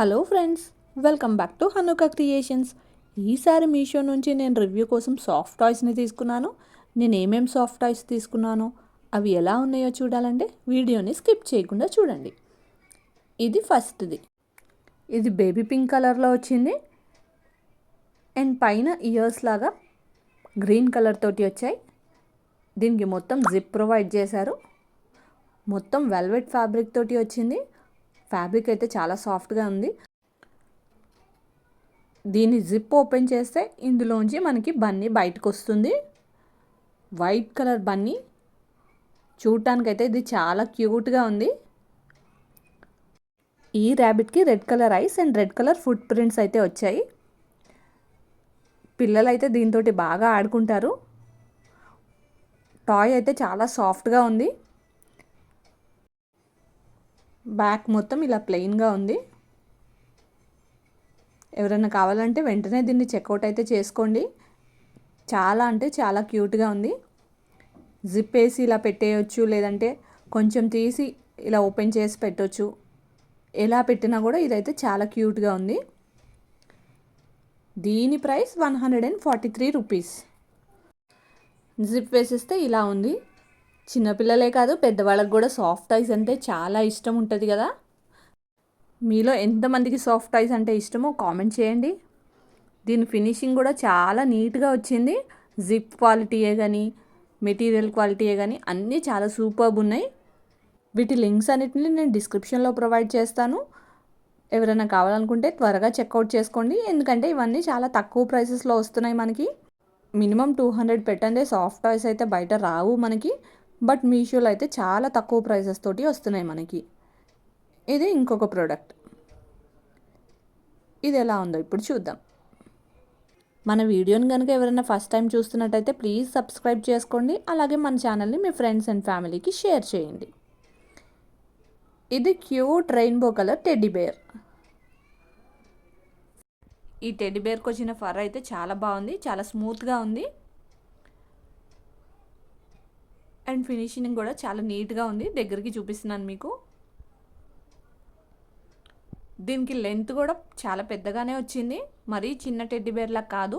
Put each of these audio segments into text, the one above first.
Hello friends, welcome back to హనుక creations. ఈసారి మీషో నుంచి నేను రివ్యూ కోసం సాఫ్ట్ టాయ్స్ని తీసుకున్నాను. నేను ఏమేమి సాఫ్ట్ టాయ్స్ తీసుకున్నానో అవి ఎలా ఉన్నాయో చూడాలంటే వీడియోని స్కిప్ చేయకుండా చూడండి. ఇది ఫస్ట్ది. ఇది బేబీ పింక్ కలర్లో వచ్చింది అండ్ పైన ఇయర్స్ లాగా గ్రీన్ కలర్ తోటి వచ్చాయి. దీనికి మొత్తం జిప్ ప్రొవైడ్ చేశారు. మొత్తం వెల్వెట్ ఫ్యాబ్రిక్ తోటి వచ్చింది. ఫ్యాబ్రిక్ అయితే చాలా సాఫ్ట్గా ఉంది. దీన్ని జిప్ ఓపెన్ చేస్తే ఇందులోంచి మనకి బన్నీ బయటకు వస్తుంది. వైట్ కలర్ బన్నీ, చూడటానికైతే ఇది చాలా క్యూట్గా ఉంది. ఈ ర్యాబిట్కి red colour eyes and red colour footprints అయితే వచ్చాయి. పిల్లలు అయితే దీంతో బాగా ఆడుకుంటారు. టాయ్ అయితే చాలా సాఫ్ట్గా ఉంది. బ్యాక్ మొత్తం ఇలా ప్లెయిన్గా ఉంది. ఎవరైనా కావాలంటే వెంటనే దీన్ని చెక్అవుట్ అయితే చేసుకోండి. చాలా అంటే చాలా క్యూట్గా ఉంది. జిప్ వేసి ఇలా పెట్టేయచ్చు, లేదంటే కొంచెం తీసి ఇలా ఓపెన్ చేసి పెట్టవచ్చు. ఎలా పెట్టినా కూడా ఇదైతే చాలా క్యూట్గా ఉంది. దీని ప్రైస్ 143 రూపీస్. జిప్ వేసేస్తే ఇలా ఉంది. చిన్నపిల్లలే కాదు, పెద్దవాళ్ళకి కూడా సాఫ్ట్ టాయ్స్ అంటే చాలా ఇష్టం ఉంటుంది కదా. మీలో ఎంతమందికి సాఫ్ట్ టాయ్స్ అంటే ఇష్టమో కామెంట్ చేయండి. దీని ఫినిషింగ్ కూడా చాలా నీట్గా వచ్చింది. జిప్ క్వాలిటీయే కానీ, మెటీరియల్ క్వాలిటీయే కానీ అన్నీ చాలా సూపర్బ్ ఉన్నాయి. వీటి లింక్స్ అన్నిటిని నేను డిస్క్రిప్షన్లో ప్రొవైడ్ చేస్తాను. ఎవరైనా కావాలనుకుంటే త్వరగా చెక్అవుట్ చేసుకోండి. ఎందుకంటే ఇవన్నీ చాలా తక్కువ ప్రైసెస్లో వస్తున్నాయి మనకి. మినిమం 200 పెట్టండి సాఫ్ట్ టాయ్స్ అయితే బయట రావు మనకి. బట్ మీషోలో అయితే చాలా తక్కువ ప్రైసెస్ తోటి వస్తున్నాయి మనకి. ఇది ఇంకొక ప్రోడక్ట్. ఇది ఎలా ఉందో ఇప్పుడు చూద్దాం. మన వీడియోని కనుక ఎవరైనా ఫస్ట్ టైం చూస్తున్నట్టయితే ప్లీజ్ సబ్స్క్రైబ్ చేసుకోండి. అలాగే మన ఛానల్ని మీ ఫ్రెండ్స్ అండ్ ఫ్యామిలీకి షేర్ చేయండి. ఇది cute rainbow colour teddy bear. ఈ టెడ్డీ బేర్కి వచ్చిన ఫర్ అయితే చాలా బాగుంది, చాలా స్మూత్గా ఉంది అండ్ ఫినిషింగ్ కూడా చాలా నీట్గా ఉంది. దగ్గరికి చూపిస్తున్నాను మీకు. దీనికి లెంత్ కూడా చాలా పెద్దగానే వచ్చింది, మరీ చిన్న టెడ్డీ బేర్లా కాదు.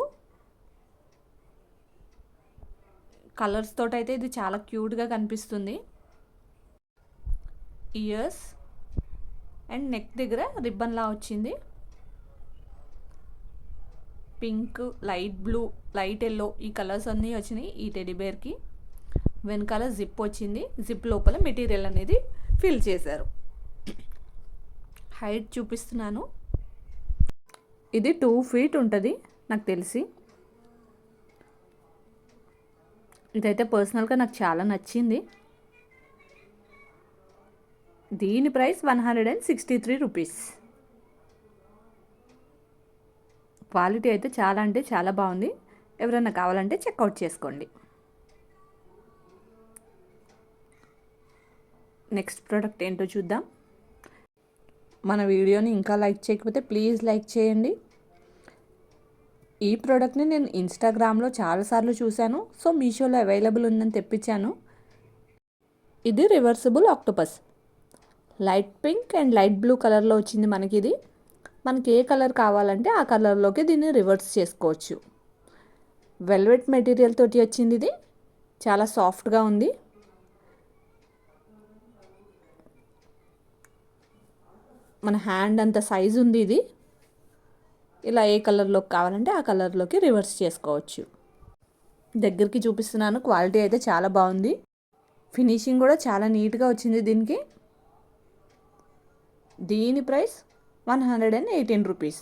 కలర్స్ తోటైతే ఇది చాలా క్యూట్గా కనిపిస్తుంది. ఇయర్స్ అండ్ నెక్ దగ్గర రిబ్బన్లా వచ్చింది. Pink, light blue, light yellow ఈ కలర్స్ అన్నీ వచ్చినాయి ఈ టెడ్డీ బేర్కి. వెనకాల జిప్ వచ్చింది. జిప్ లోపల మెటీరియల్ అనేది ఫిల్ చేశారు. హైట్ చూపిస్తున్నాను. ఇది 2 feet ఉంటుంది నాకు తెలిసి. ఇదైతే పర్సనల్గా నాకు చాలా నచ్చింది. దీని ప్రైస్ 163 రూపీస్. క్వాలిటీ అయితే చాలా అంటే చాలా బాగుంది. ఎవరైనా కావాలంటే చెక్అవుట్ చేసుకోండి. నెక్స్ట్ ప్రోడక్ట్ ఏంటో చూద్దాం. మన వీడియోని ఇంకా లైక్ చేయకపోతే ప్లీజ్ లైక్ చేయండి. ఈ ప్రోడక్ట్ని నేను ఇన్స్టాగ్రామ్లో చాలాసార్లు చూశాను. సో మీషోలో అవైలబుల్ ఉందని తెప్పించాను. ఇది reversible octopus. Light pink and light blue కలర్లో వచ్చింది మనకి. ఇది మనకి ఏ కలర్ కావాలంటే ఆ కలర్లోకి దీన్ని రివర్స్ చేసుకోవచ్చు. వెల్వెట్ మెటీరియల్ తోటి వచ్చింది. ఇది చాలా సాఫ్ట్గా ఉంది. మన హ్యాండ్ అంత సైజు ఉంది. ఇది ఇలా ఏ కలర్లోకి కావాలంటే ఆ కలర్లోకి రివర్స్ చేసుకోవచ్చు. దగ్గరికి చూపిస్తున్నాను. క్వాలిటీ అయితే చాలా బాగుంది. ఫినిషింగ్ కూడా చాలా నీట్గా వచ్చింది దీనికి. దీని ప్రైస్ 118 రూపీస్.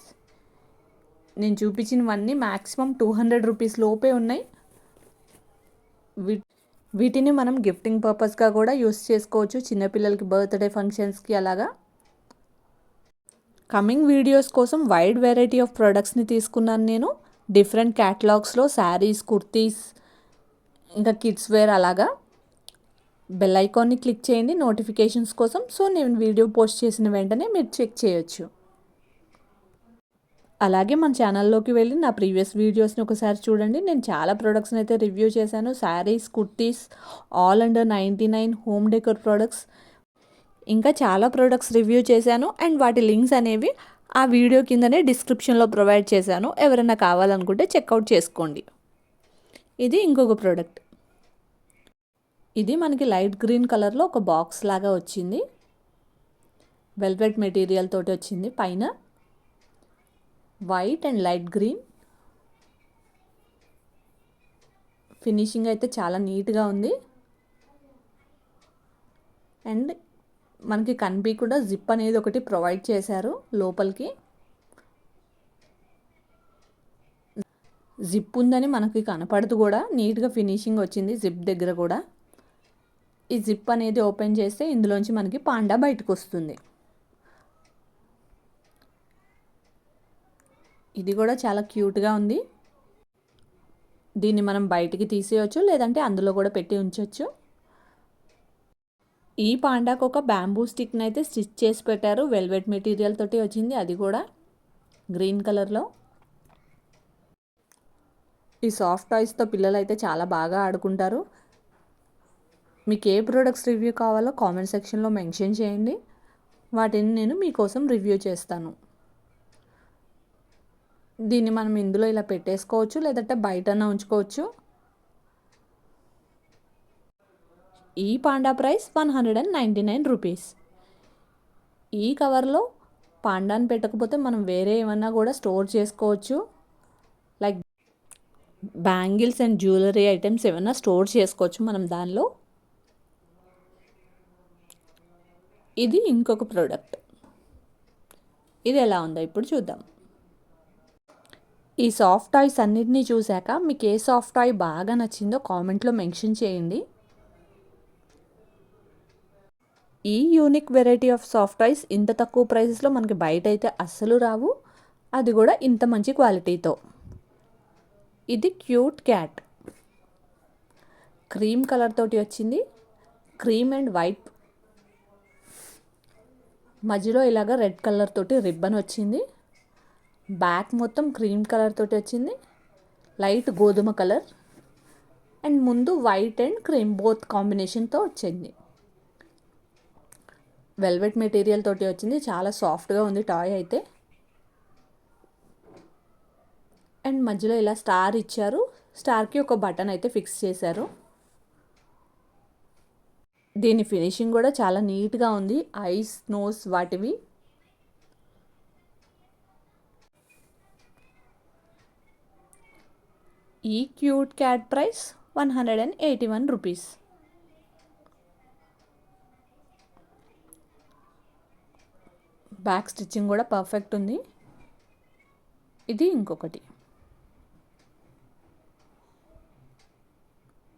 నేను చూపించినవన్నీ మ్యాక్సిమం 200 రూపీస్ లోపే ఉన్నాయి. వీటిని మనం గిఫ్టింగ్ పర్పస్గా కూడా యూస్ చేసుకోవచ్చు, చిన్నపిల్లలకి బర్త్డే ఫంక్షన్స్కి అలాగా. కమింగ్ వీడియోస్ కోసం వైడ్ వెరైటీ ఆఫ్ ప్రోడక్ట్స్ని తీసుకున్నాను నేను. డిఫరెంట్ క్యాటలాగ్స్లో శారీస్, కుర్తీస్, ఇంకా కిడ్స్ వేర్ అలాగా. బెల్ ఐకాన్ని క్లిక్ చేయండి నోటిఫికేషన్స్ కోసం. సో నేను వీడియో పోస్ట్ చేసిన వెంటనే మీరు చెక్ చేయొచ్చు. అలాగే మన ఛానల్లోకి వెళ్ళి నా ప్రీవియస్ వీడియోస్ని ఒకసారి చూడండి. నేను చాలా ప్రోడక్ట్స్ని అయితే రివ్యూ చేశాను. Saris, kurtis, all under 99, home decor products, ఇంకా చాలా ప్రోడక్ట్స్ రివ్యూ చేశాను. అండ్ వాటి లింక్స్ అనేవి ఆ వీడియో కిందనే డిస్క్రిప్షన్లో ప్రొవైడ్ చేశాను, ఎవరైనా కావాలనుకుంటే చెక్అవుట్ చేసుకోండి. ఇది ఇంకొక ప్రోడక్ట్. ఇది మనకి లైట్ గ్రీన్ కలర్లో ఒక బాక్స్ లాగా వచ్చింది. వెల్వెట్ మెటీరియల్ తోటి వచ్చింది. పైన white and light green. Finishing అయితే చాలా నీట్గా ఉంది. అండ్ మనకి కనిపించకుండా జిప్ అనేది ఒకటి ప్రొవైడ్ చేశారు లోపలికి. జిప్ ఉందని మనకి కనపడదు కూడా, నీట్గా ఫినిషింగ్ వచ్చింది జిప్ దగ్గర కూడా. ఈ జిప్ అనేది ఓపెన్ చేస్తే ఇందులోంచి మనకి పాండా బయటకు వస్తుంది. ఇది కూడా చాలా క్యూట్గా ఉంది. దీన్ని మనం బయటికి తీసేయచ్చు, లేదంటే అందులో కూడా పెట్టి ఉంచవచ్చు. ఈ పాండాకు ఒక బ్యాంబూ స్టిక్ని అయితే స్టిచ్ చేసి పెట్టారు. వెల్వెట్ మెటీరియల్ తోటి వచ్చింది, అది కూడా గ్రీన్ కలర్లో. ఈ సాఫ్ట్ టాయ్స్తో పిల్లలు అయితే చాలా బాగా ఆడుకుంటారు. మీకు ఏ ప్రోడక్ట్స్ రివ్యూ కావాలో కామెంట్ సెక్షన్లో మెన్షన్ చేయండి, వాటిని నేను మీకోసం రివ్యూ చేస్తాను. దీన్ని మనం ఇందులో ఇలా పెట్టేసుకోవచ్చు, లేదంటే బయటన ఉంచుకోవచ్చు. ఈ పాండా ప్రైస్ 199 రూపీస్. ఈ కవర్లో పాండాని పెట్టకపోతే మనం వేరే ఏమన్నా కూడా స్టోర్ చేసుకోవచ్చు. Like bangles and jewellery items ఏమన్నా స్టోర్ చేసుకోవచ్చు మనం దానిలో. ఇది ఇంకొక ప్రోడక్ట్. ఇది ఎలా ఉందో ఇప్పుడు చూద్దాం. ఈ సాఫ్ట్ టాయ్స్ అన్నిటినీ చూశాక మీకు ఏ సాఫ్ట్ టాయ్ బాగా నచ్చిందో కామెంట్లో మెన్షన్ చేయండి. ఈ unique variety of soft toys ఇంత తక్కువ ప్రైసెస్లో మనకి బయట అయితే అస్సలు రావు, అది కూడా ఇంత మంచి క్వాలిటీతో. ఇది క్యూట్ క్యాట్. క్రీమ్ కలర్ తోటి వచ్చింది. క్రీమ్ అండ్ వైట్, మధ్యలో ఇలాగ రెడ్ కలర్ తోటి రిబ్బన్ వచ్చింది. బ్యాక్ మొత్తం క్రీమ్ కలర్ తోటి వచ్చింది, లైట్ గోధుమ కలర్. అండ్ ముందు వైట్ అండ్ క్రీమ్ బోత్ కాంబినేషన్తో వచ్చింది. వెల్వెట్ మెటీరియల్ తోటి వచ్చింది. చాలా సాఫ్ట్గా ఉంది టాయ్ అయితే. అండ్ మధ్యలో ఇలా స్టార్ ఇచ్చారు. స్టార్కి ఒక బటన్ అయితే ఫిక్స్ చేశారు. దీని ఫినిషింగ్ కూడా చాలా నీట్గా ఉంది. ఐస్, నోస్ వాటివి. ఈ cute cat price 181 rupees. Back stitching కూడా పర్ఫెక్ట్ ఉంది. ఇది ఇంకొకటి.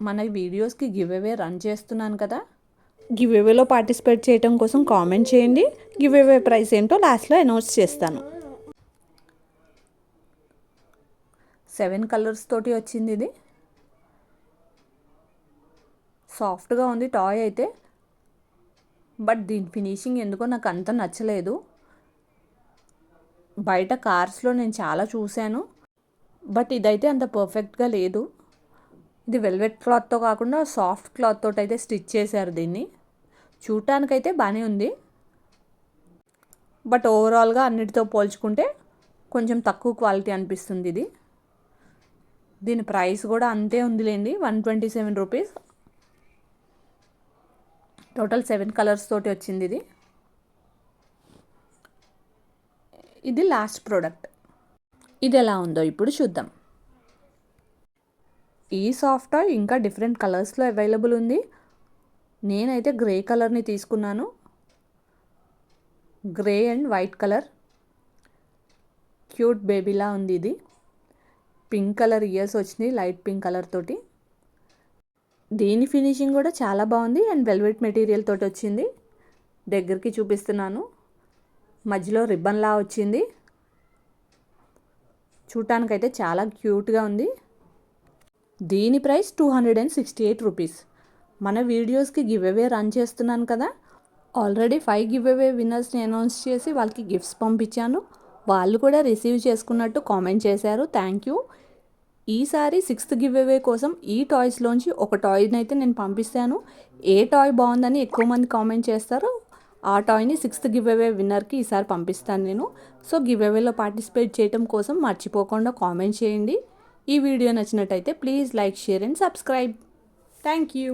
మన వీడియోస్కి గివ్ అవే రన్ చేస్తున్నాను కదా, గివ్ అవేలో పార్టిసిపేట్ చేయడం కోసం కామెంట్ చేయండి. గివ్ అవే ప్రైస్ ఏంటో లాస్ట్లో అనౌన్స్ చేస్తాను. 7 కలర్స్ తోటి వచ్చింది. ఇది సాఫ్ట్గా ఉంది టాయ్ అయితే, బట్ దీని ఫినిషింగ్ ఎందుకో నాకు అంత నచ్చలేదు. బయట కార్స్లో నేను చాలా చూశాను, బట్ ఇదైతే అంత పర్ఫెక్ట్గా లేదు. ఇది వెల్వెట్ క్లాత్తో కాకుండా సాఫ్ట్ క్లాత్ తోటి అయితే స్టిచ్ చేశారు దీన్ని. చూడటానికైతే బాగానే ఉంది, బట్ ఓవరాల్గా అన్నిటితో పోల్చుకుంటే కొంచెం తక్కువ క్వాలిటీ అనిపిస్తుంది ఇది. దీని ప్రైస్ కూడా అంతే ఉందిలేండి, 127 రూపీస్. టోటల్ 7 కలర్స్ తోటి వచ్చింది ఇది. ఇది లాస్ట్ ప్రోడక్ట్. ఇది ఎలా ఉందో ఇప్పుడు చూద్దాం. ఈ సాఫ్ట్ టాయ్ ఇంకా డిఫరెంట్ కలర్స్లో అవైలబుల్ ఉంది. నేనైతే గ్రే కలర్ని తీసుకున్నాను. Grey and white colour. Cute బేబీలా ఉంది ఇది. పింక్ కలర్ ఇయర్స్ వచ్చినాయి, లైట్ పింక్ కలర్ తోటి. దీని ఫినిషింగ్ కూడా చాలా బాగుంది అండ్ వెల్వెట్ మెటీరియల్ తోటి వచ్చింది. దగ్గరికి చూపిస్తున్నాను. మధ్యలో రిబ్బన్లా వచ్చింది. చూడటానికైతే చాలా క్యూట్గా ఉంది. దీని ప్రైస్ 268 రూపీస్. మన వీడియోస్కి గివ్ అవే రన్ చేస్తున్నాను కదా, ఆల్రెడీ 5 గివ్ అవే విన్నర్స్ని అనౌన్స్ చేసి వాళ్ళకి గిఫ్ట్స్ పంపించాను. వాళ్ళు కూడా రిసీవ్ చేసుకున్నట్టు కామెంట్ చేశారు. Thank you. ఈసారి 6th గివ్ అవే కోసం ఈ టాయ్స్లోంచి ఒక టాయ్ని అయితే నేను పంపిస్తాను. ఏ టాయ్ బాగుందని ఎక్కువ మంది కామెంట్ చేస్తారో ఆ టాయ్ని 6th గివ్ అవే విన్నర్కి ఈసారి పంపిస్తాను నేను. సో గివ్ అవేలో పార్టిసిపేట్ చేయడం కోసం మర్చిపోకుండా కామెంట్ చేయండి. ఈ వీడియో నచ్చినట్టయితే please like, share and subscribe. Thank you.